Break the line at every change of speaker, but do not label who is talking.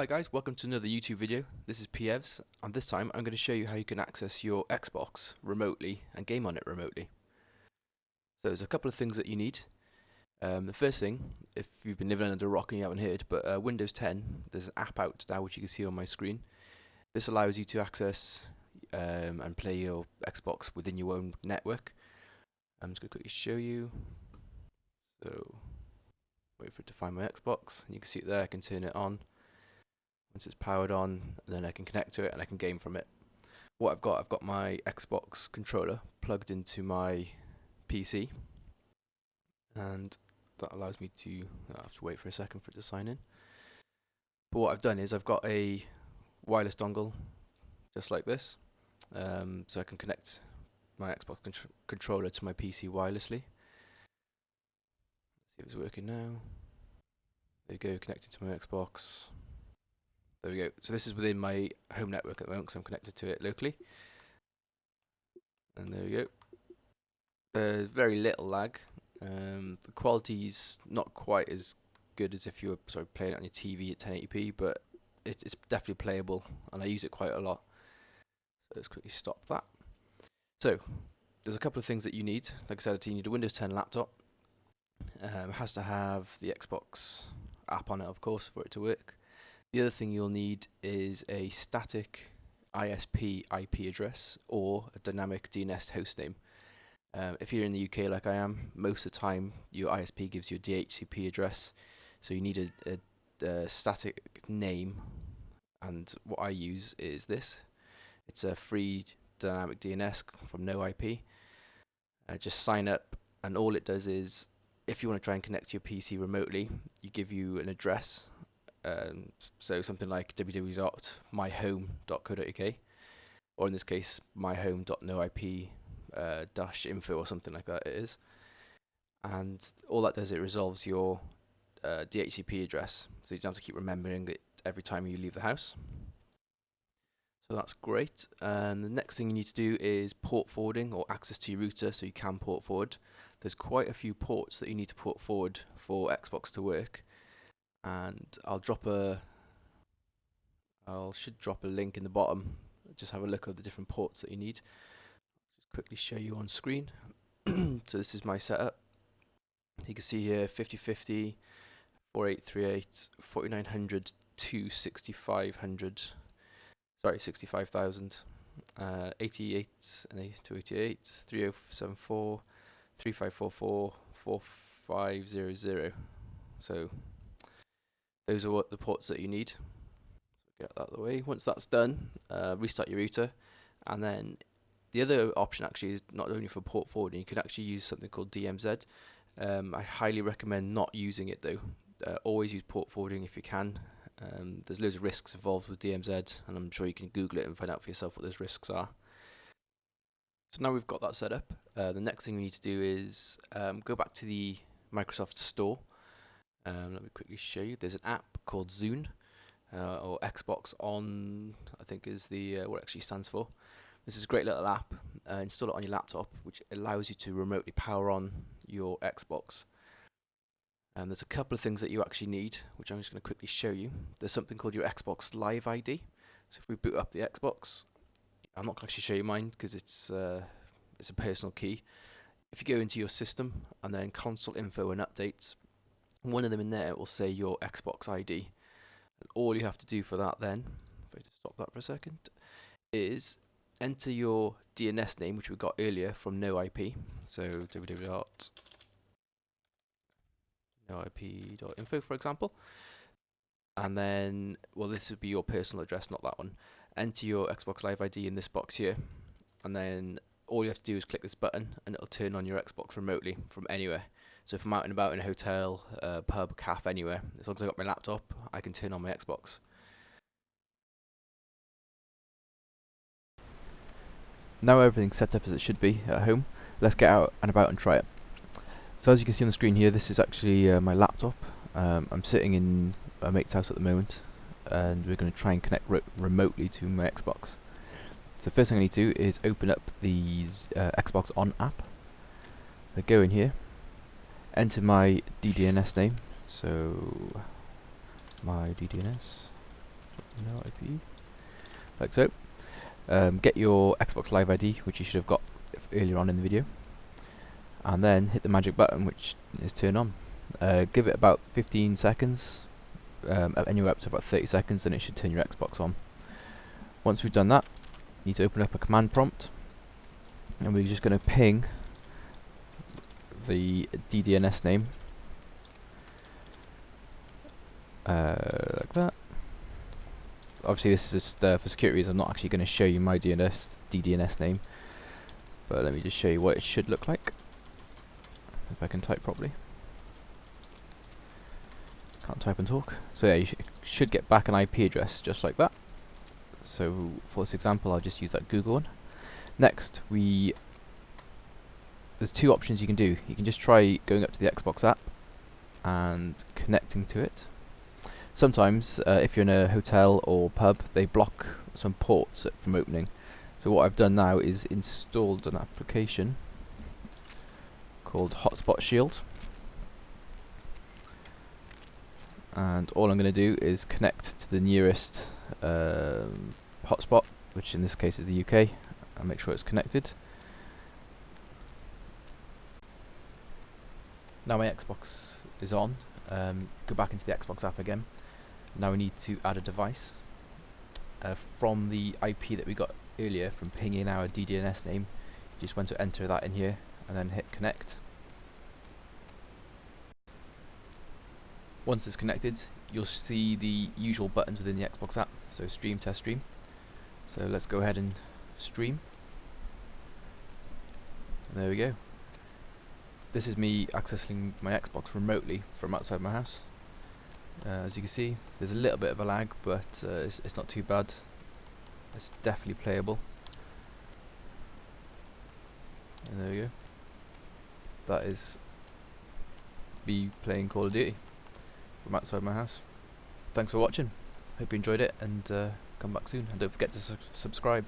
Hi guys, welcome to another YouTube video. This is Pievs, and this time I'm going to show you how you can access your Xbox remotely and game on it remotely. So there's a couple of things that you need. The first thing, if you've been living under a rock and you haven't heard, but Windows 10, there's an app out now which you can see on my screen. This allows you to access and play your Xbox within your own network. I'm just going to quickly show you. So, wait for it to find my Xbox, and you can see it there. I can turn it on. Once it's powered on, then I can connect to it and I can game from it. What I've got my Xbox controller plugged into my PC, and that allows me to, I have to wait for a second for it to sign in. But what I've done is I've got a wireless dongle, just like this, so I can connect my Xbox controller to my PC wirelessly. Let's see if it's working now. There we go, connected to my Xbox. There we go. So this is within my home network at the moment because I'm connected to it locally. And there we go. There's very little lag. The quality's not quite as good as if you were playing it on your TV at 1080p, but it's definitely playable, and I use it quite a lot. So let's quickly stop that. So there's a couple of things that you need. Like I said, you need a Windows 10 laptop. It has to have the Xbox app on it, of course, for it to work. The other thing you'll need is a static ISP IP address or a dynamic DNS hostname. If you're in the UK like I am, most of the time your ISP gives you a DHCP address, so you need a static name, and what I use is this. It's a free dynamic DNS from NoIP. Just sign up, and all it does is, if you want to try and connect to your PC remotely, you give you an address. So something like www.myhome.co.uk, or in this case myhome.noip -info or something like that it is, and all that does, it resolves your DHCP address, so you don't have to keep remembering it every time you leave the house. So that's great. And the next thing you need to do is port forwarding or access to your router, so you can port forward. There's quite a few ports that you need to port forward for Xbox to work, and should drop a link in the bottom. Just have a look at the different ports that you need. Just quickly show you on screen. So this is my setup. You can see here 5050, 4838, 4900 to 6500. Sorry, 65,000. 88 and 288, 3074, 3544, 4500. So those are what the ports that you need. Get that out of the way. Once that's done, restart your router, and then the other option actually is not only for port forwarding. You can actually use something called DMZ. I highly recommend not using it though. Always use port forwarding if you can. There's loads of risks involved with DMZ, and I'm sure you can Google it and find out for yourself what those risks are. So now we've got that set up, the next thing we need to do is go back to the Microsoft Store. Let me quickly show you. There's an app called Zune, or Xbox On, I think is the what it actually stands for. This is a great little app. Install it on your laptop, which allows you to remotely power on your Xbox. There's a couple of things that you actually need, which I'm just going to quickly show you. There's something called your Xbox Live ID. So if we boot up the Xbox, I'm not going to actually show you mine because it's a personal key. If you go into your system and then console info and updates, one of them in there will say your Xbox ID. And all you have to do for that then, if I just stop that for a second, is enter your DNS name, which we got earlier from NoIP. So www.noip.info, for example. And then, well, this would be your personal address, not that one. Enter your Xbox Live ID in this box here, and then all you have to do is click this button and it'll turn on your Xbox remotely from anywhere. So if I'm out and about in a hotel, pub, cafe, anywhere, as long as I've got my laptop, I can turn on my Xbox. Now everything's set up as it should be at home, let's get out and about and try it. So as you can see on the screen here, this is actually my laptop. I'm sitting in a mate's house at the moment, and we're going to try and connect remotely to my Xbox. So the first thing I need to do is open up the Xbox On app. I go in here, enter my DDNS name, so my DDNS, no IP, like so. Get your Xbox Live ID, which you should have got earlier on in the video, and then hit the magic button, which is turn on. Give it about 15 seconds, anywhere up to about 30 seconds, and it should turn your Xbox on. Once we've done that, you need to open up a command prompt, and we're just going to ping the DDNS name, like that. Obviously this is just for security reasons. I'm not actually going to show you my DDNS name, but let me just show you what it should look like, if I can type properly. Can't type and talk. So yeah, you should get back an IP address just like that. So for this example, I'll just use that Google one. Next, there's two options you can do. You can just try going up to the Xbox app and connecting to it. Sometimes, if you're in a hotel or pub, they block some ports from opening. So what I've done now is installed an application called Hotspot Shield. And all I'm going to do is connect to the nearest hotspot, which in this case is the UK, and make sure it's connected. Now my Xbox is on. Go back into the Xbox app again. Now we need to add a device. From the IP that we got earlier from pinging our DDNS name, you just want to enter that in here and then hit connect. Once it's connected, you'll see the usual buttons within the Xbox app. So stream, test stream. So let's go ahead and stream. And there we go. This is me accessing my Xbox remotely from outside my house. As you can see, there's a little bit of a lag, but it's not too bad. It's definitely playable. And there we go. That is me playing Call of Duty from outside my house. Thanks for watching. Hope you enjoyed it, and come back soon. And don't forget to subscribe.